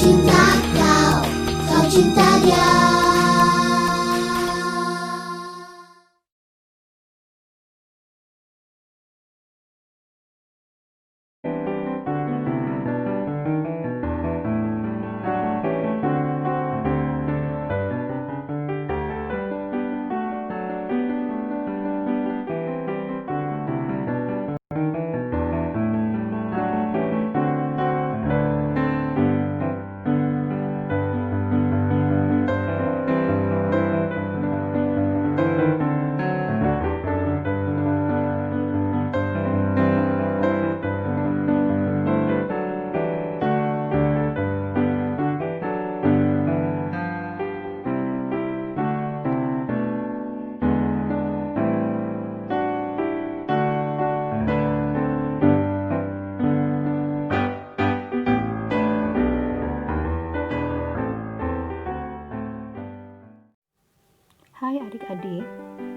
cinta kau, kau cinta dia. Hai adik-adik,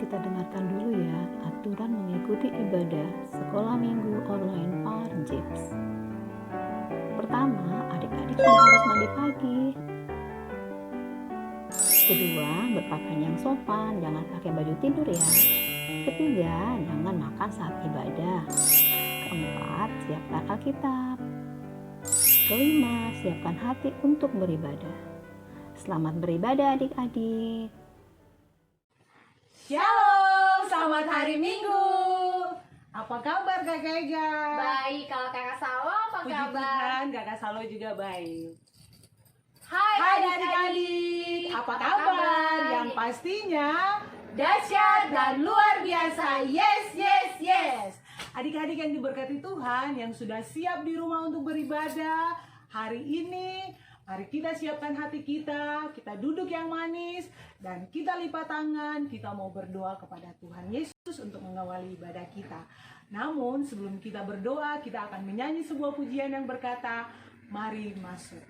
kita dengarkan dulu ya aturan mengikuti ibadah sekolah minggu online Parjips. Pertama, adik-adik harus mandi pagi. Kedua, berpakaian yang sopan, jangan pakai baju tidur ya. Ketiga, jangan makan saat ibadah. Keempat, siapkan Alkitab. Kelima, siapkan hati untuk beribadah. Selamat beribadah adik-adik. Shalom, selamat hari Minggu. Apa kabar Kakak Ega? Baik, kalau Kakak Salo apa Puji kabar? Tuhan, Kakak Salo juga baik. Hai adik-adik, apa kabar? Yang pastinya dahsyat dan luar biasa. Yes, yes, yes. adik-adik yang diberkati Tuhan, yang sudah siap di rumah untuk beribadah hari ini, mari kita siapkan hati kita duduk yang manis, dan kita lipat tangan, kita mau berdoa kepada Tuhan Yesus untuk mengawali ibadah kita. Namun sebelum kita berdoa, kita akan menyanyi sebuah pujian yang berkata, mari masuk.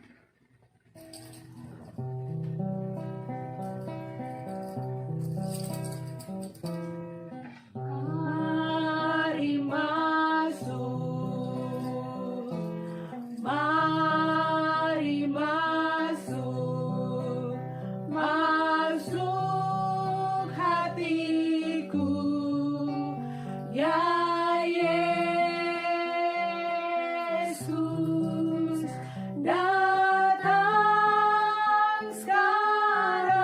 Mari masuk, mari masuk, masuk hatiku, ya Yesus, datang sekarang,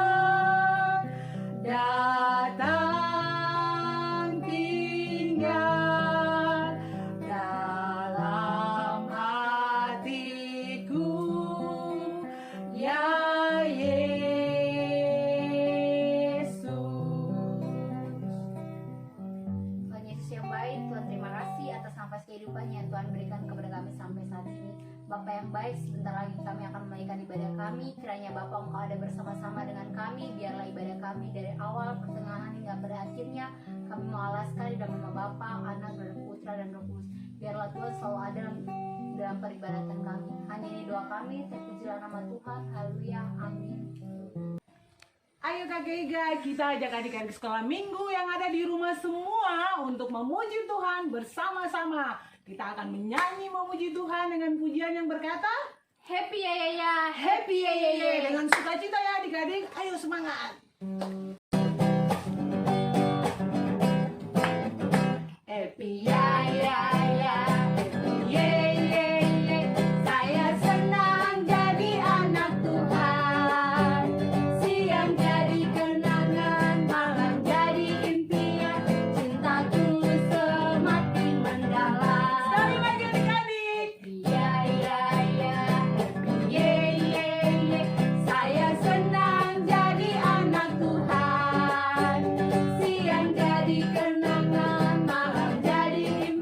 datang tinggal dalam hatiku, ya Yesus. Tuhan Yesus yang baik, Tuhan terima kasih atas nafas kehidupan yang Tuhan berikan kepada kami sampai saat ini. Bapa yang baik, sebentar lagi kami akan menaikkan ibadah kami. Kiranya Bapa Engkau ada bersama-sama dengan kami. Biarlah ibadah kami dari awal, pertengahan hingga pada akhirnya kami mau alaskan di dalam nama Bapa, Anak, dan Putra dan Roh Kudus. Biarlah Tuhan selalu ada dalam peribadatan kami. Hanya ini doa kami, terpujilah nama Tuhan. Haleluya, amin. Ayo Kakak Ega, kita ajak adik-adik sekolah minggu yang ada di rumah semua untuk memuji Tuhan bersama-sama. Kita akan menyanyi memuji Tuhan dengan pujian yang berkata, Happy ya ya ya, happy ye ye ye. Dengan sukacita ya adik-adik, ayo semangat. Happy ya ya ya, happy ye ye ye. Saya senang jadi anak Tuhan. Siang jadi kenangan, malam jadi impian. Cintaku semakin mendalam. Sekali lagi adik-adik. Ya ya ya, happy ye ye ye. Saya senang jadi anak Tuhan. Siang jadi kenangan, malam jadi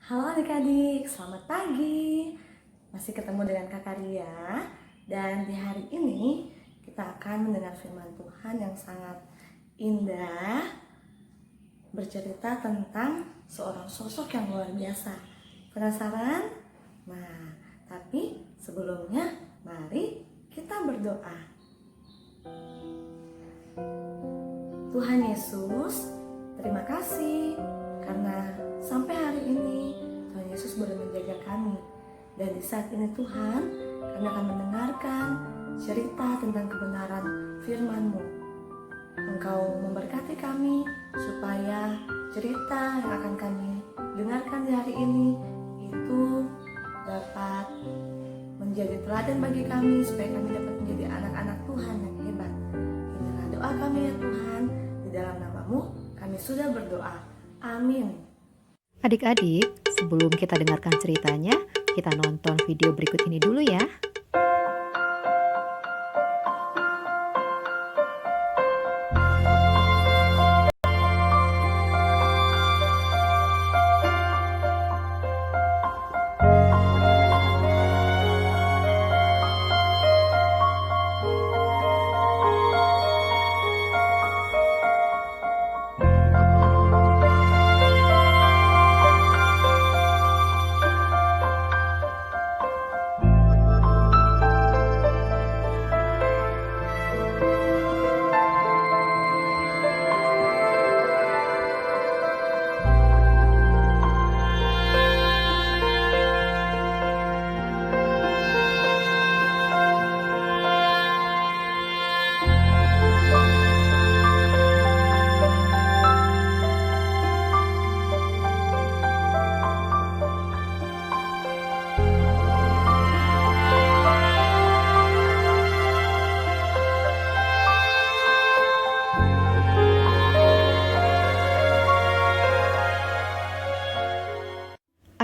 Halo adik-adik, selamat pagi. Masih ketemu dengan Kakak Ria. Dan di hari ini kita akan mendengar firman Tuhan yang sangat indah, bercerita tentang seorang sosok yang luar biasa. Penasaran? Nah, tapi sebelumnya mari kita berdoa. Tuhan Yesus, terima kasih karena sampai hari ini Tuhan Yesus boleh menjaga kami. Dan di saat ini Tuhan, kami akan mendengarkan cerita tentang kebenaran firman-Mu. Engkau memberkati kami supaya cerita yang akan kami dengarkan di hari ini itu dapat menjadi teladan bagi kami, supaya kami dapat menjadi anak-anak Tuhan yang hebat. Inilah doa kami ya Tuhan, di dalam nama-Mu kami sudah berdoa. Amin. Adik-adik, sebelum kita dengarkan ceritanya, kita nonton video berikut ini dulu ya.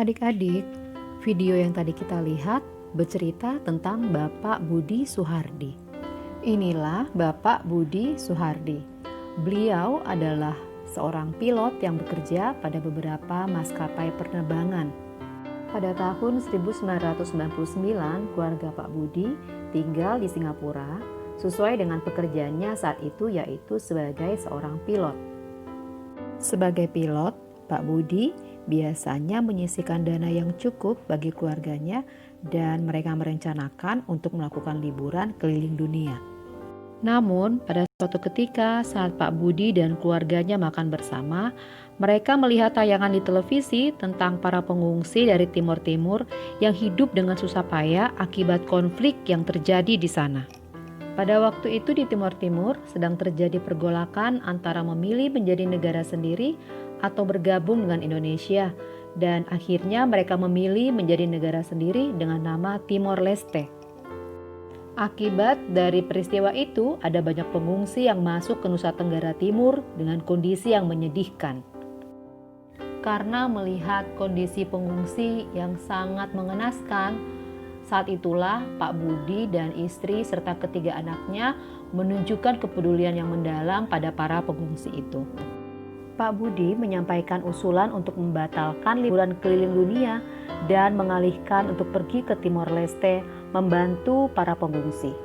Adik-adik, video yang tadi kita lihat bercerita tentang Bapak Budi Suhardi. Inilah Bapak Budi Suhardi. Beliau adalah seorang pilot yang bekerja pada beberapa maskapai penerbangan. Pada tahun 1999, keluarga Pak Budi tinggal di Singapura sesuai dengan pekerjaannya saat itu, yaitu sebagai seorang pilot. Sebagai pilot, Pak Budi biasanya menyisihkan dana yang cukup bagi keluarganya dan mereka merencanakan untuk melakukan liburan keliling dunia. Namun, pada suatu ketika saat Pak Budi dan keluarganya makan bersama, mereka melihat tayangan di televisi tentang para pengungsi dari Timur Timur yang hidup dengan susah payah akibat konflik yang terjadi di sana. Pada waktu itu di Timur Timur sedang terjadi pergolakan antara memilih menjadi negara sendiri atau bergabung dengan Indonesia, dan akhirnya mereka memilih menjadi negara sendiri dengan nama Timor Leste. Akibat dari peristiwa itu, ada banyak pengungsi yang masuk ke Nusa Tenggara Timur dengan kondisi yang menyedihkan. Karena melihat kondisi pengungsi yang sangat mengenaskan, saat itulah Pak Budi dan istri serta ketiga anaknya menunjukkan kepedulian yang mendalam pada para pengungsi itu. Pak Budi menyampaikan usulan untuk membatalkan liburan keliling dunia dan mengalihkan untuk pergi ke Timor Leste membantu para pengungsi.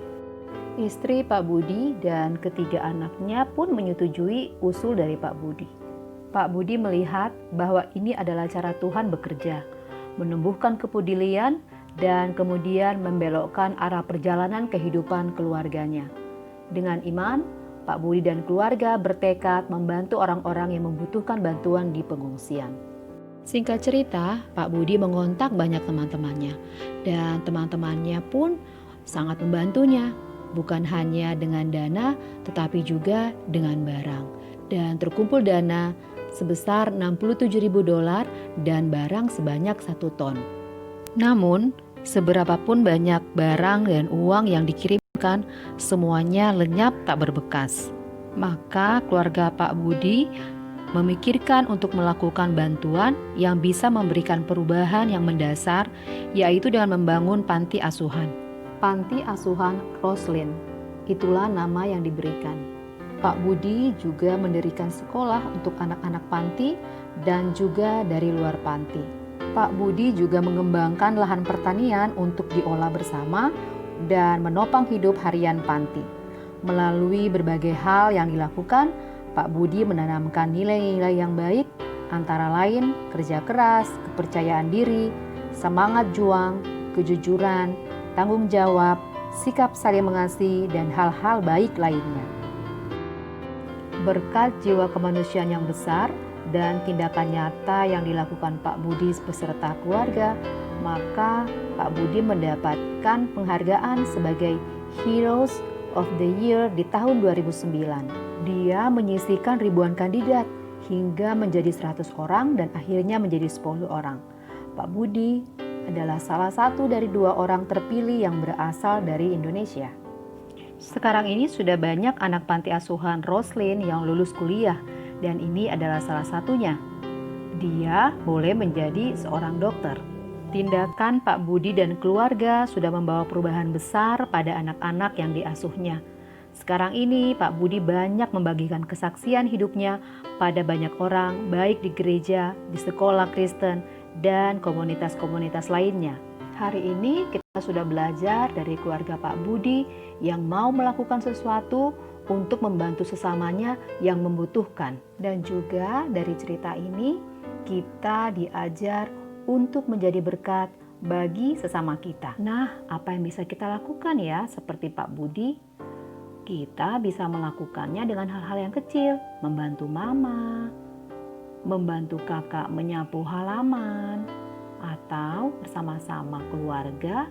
Istri Pak Budi dan ketiga anaknya pun menyetujui usul dari Pak Budi. Pak Budi melihat bahwa ini adalah cara Tuhan bekerja, menumbuhkan kepedulian dan kemudian membelokkan arah perjalanan kehidupan keluarganya. Dengan iman, Pak Budi dan keluarga bertekad membantu orang-orang yang membutuhkan bantuan di pengungsian. Singkat cerita, Pak Budi mengontak banyak teman-temannya, dan teman-temannya pun sangat membantunya, bukan hanya dengan dana, tetapi juga dengan barang. Dan terkumpul dana sebesar $67.000 dan barang sebanyak 1 ton. Namun, seberapapun banyak barang dan uang yang dikirimkan, semuanya lenyap tak berbekas. Maka keluarga Pak Budi memikirkan untuk melakukan bantuan yang bisa memberikan perubahan yang mendasar, yaitu dengan membangun panti asuhan. Panti asuhan Roslin, itulah nama yang diberikan. Pak Budi juga mendirikan sekolah untuk anak-anak panti dan juga dari luar panti. Pak Budi juga mengembangkan lahan pertanian untuk diolah bersama dan menopang hidup harian panti. Melalui berbagai hal yang dilakukan, Pak Budi menanamkan nilai-nilai yang baik, antara lain kerja keras, kepercayaan diri, semangat juang, kejujuran, tanggung jawab, sikap saling mengasihi, dan hal-hal baik lainnya. Berkat jiwa kemanusiaan yang besar dan tindakan nyata yang dilakukan Pak Budi beserta keluarga, maka Pak Budi mendapatkan penghargaan sebagai Heroes of the Year di tahun 2009. Dia menyisihkan ribuan kandidat hingga menjadi 100 orang dan akhirnya menjadi 10 orang. Pak Budi adalah salah satu dari 2 orang terpilih yang berasal dari Indonesia. Sekarang ini sudah banyak anak panti asuhan Roslyn yang lulus kuliah dan ini adalah salah satunya. Dia boleh menjadi seorang dokter. Tindakan Pak Budi dan keluarga sudah membawa perubahan besar pada anak-anak yang diasuhnya. Sekarang ini Pak Budi banyak membagikan kesaksian hidupnya pada banyak orang, baik di gereja, di sekolah Kristen, dan komunitas-komunitas lainnya. Hari ini kita sudah belajar dari keluarga Pak Budi yang mau melakukan sesuatu untuk membantu sesamanya yang membutuhkan. Dan juga dari cerita ini kita diajar untuk menjadi berkat bagi sesama kita. Nah, apa yang bisa kita lakukan ya seperti Pak Budi? Kita bisa melakukannya dengan hal-hal yang kecil, membantu mama, membantu kakak menyapu halaman, atau bersama-sama keluarga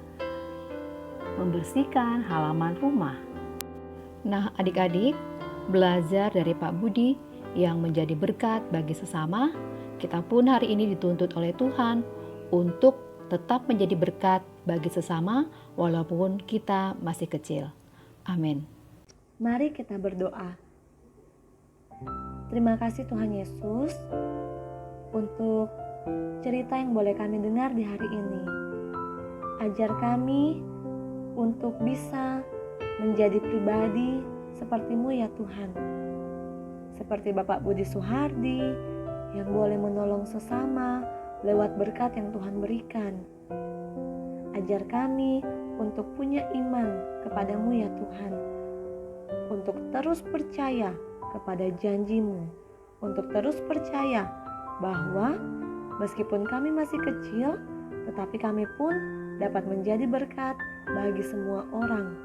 membersihkan halaman rumah. Nah, adik-adik, belajar dari Pak Budi yang menjadi berkat bagi sesama, kita pun hari ini dituntut oleh Tuhan untuk tetap menjadi berkat bagi sesama walaupun kita masih kecil. Amin. Mari kita berdoa. Terima kasih Tuhan Yesus untuk cerita yang boleh kami dengar di hari ini. Ajar kami untuk bisa menjadi pribadi seperti-Mu ya Tuhan. Seperti Bapak Budi Suhardi yang boleh menolong sesama lewat berkat yang Tuhan berikan. Ajar kami untuk punya iman kepada-Mu ya Tuhan. Untuk terus percaya kepada janji-Mu. Untuk terus percaya bahwa meskipun kami masih kecil, tetapi kami pun dapat menjadi berkat bagi semua orang.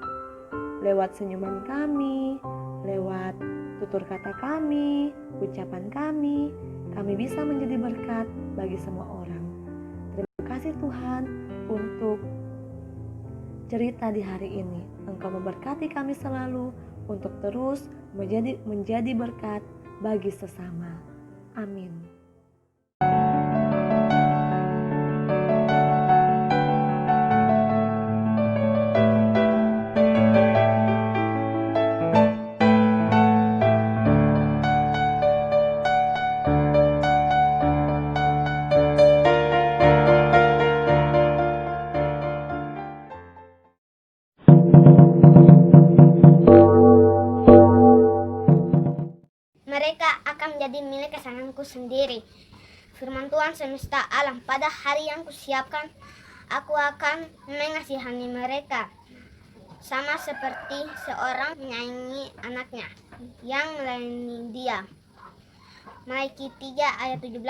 Lewat senyuman kami, lewat tutur kata kami, ucapan kami bisa menjadi berkat bagi semua orang. Terima kasih Tuhan untuk cerita di hari ini. Engkau memberkati kami selalu untuk terus menjadi berkat bagi sesama. Amin. Mereka akan menjadi milik kesayanganku sendiri. Firman Tuhan semesta alam, pada hari yang kusiapkan, aku akan mengasihani mereka. Sama seperti seorang menyayangi anaknya yang melayani dia. Malaiki 3 ayat 17.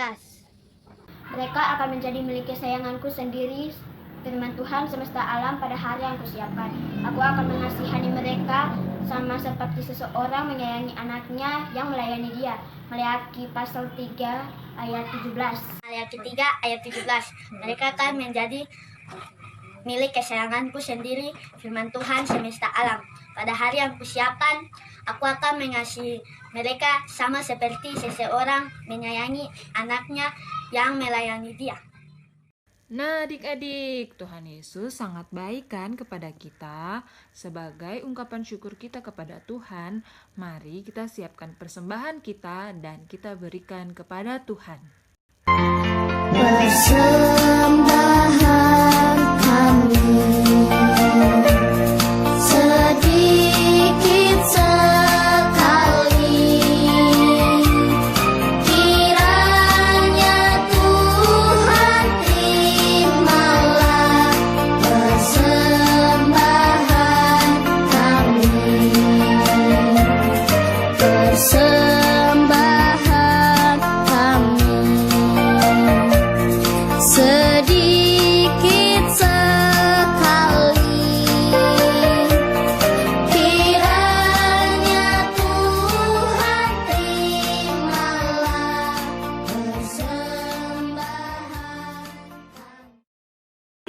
Mereka akan menjadi milik kesayanganku sendiri. Firman Tuhan semesta alam, pada hari yang kusiapkan, aku akan mengasihani mereka sama seperti seseorang menyayangi anaknya yang melayani dia. Malaiki pasal 3 ayat 17. Malaiki 3 ayat 17. Mereka akan menjadi milik kesayanganku sendiri. Firman Tuhan semesta alam, pada hari yang kusiapkan, aku akan mengasihi mereka sama seperti seseorang menyayangi anaknya yang melayani dia. Nah adik-adik, Tuhan Yesus sangat baik kan kepada kita. Sebagai ungkapan syukur kita kepada Tuhan, mari kita siapkan persembahan kita dan kita berikan kepada Tuhan. Persembahan kami sedikit sekali, kiranya Tuhan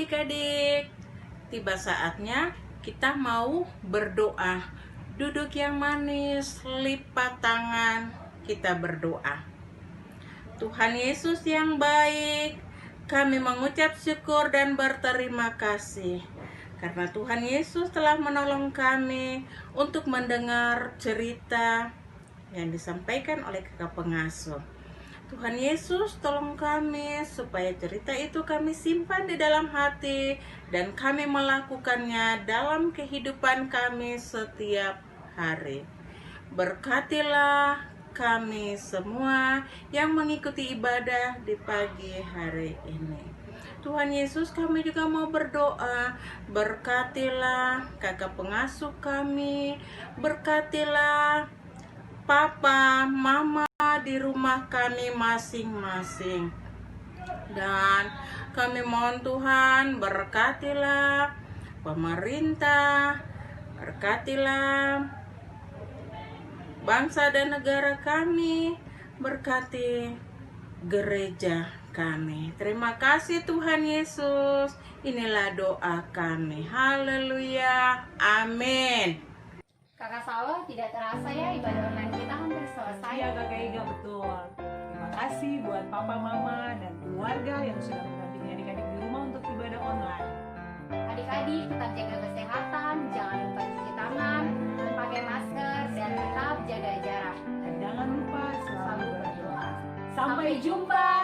Adik-adik, tiba saatnya kita mau berdoa. Duduk yang manis, lipat tangan, kita berdoa. Tuhan Yesus yang baik, kami mengucap syukur dan berterima kasih karena Tuhan Yesus telah menolong kami untuk mendengar cerita yang disampaikan oleh kakak pengasuh. Tuhan Yesus tolong kami supaya cerita itu kami simpan di dalam hati dan kami melakukannya dalam kehidupan kami setiap hari. Berkatilah kami semua yang mengikuti ibadah di pagi hari ini. Tuhan Yesus, kami juga mau berdoa, berkatilah kakak pengasuh kami, berkatilah papa, mama di rumah kami masing-masing. Dan kami mohon Tuhan, berkatilah pemerintah, berkatilah bangsa dan negara kami, berkati gereja kami. Terima kasih Tuhan Yesus. Inilah doa kami. Haleluya. Amin. Kakak Salo, tidak terasa ya ibadah online kita hampir selesai. Iya Kakak Iga, betul. Terima kasih buat papa, mama, dan keluarga yang sudah mendampingi adik-adik di rumah untuk ibadah online. Adik-adik tetap jaga kesehatan, jangan lupa cuci tangan, pakai masker, dan tetap jaga jarak. Dan jangan lupa selalu berdoa. Sampai jumpa.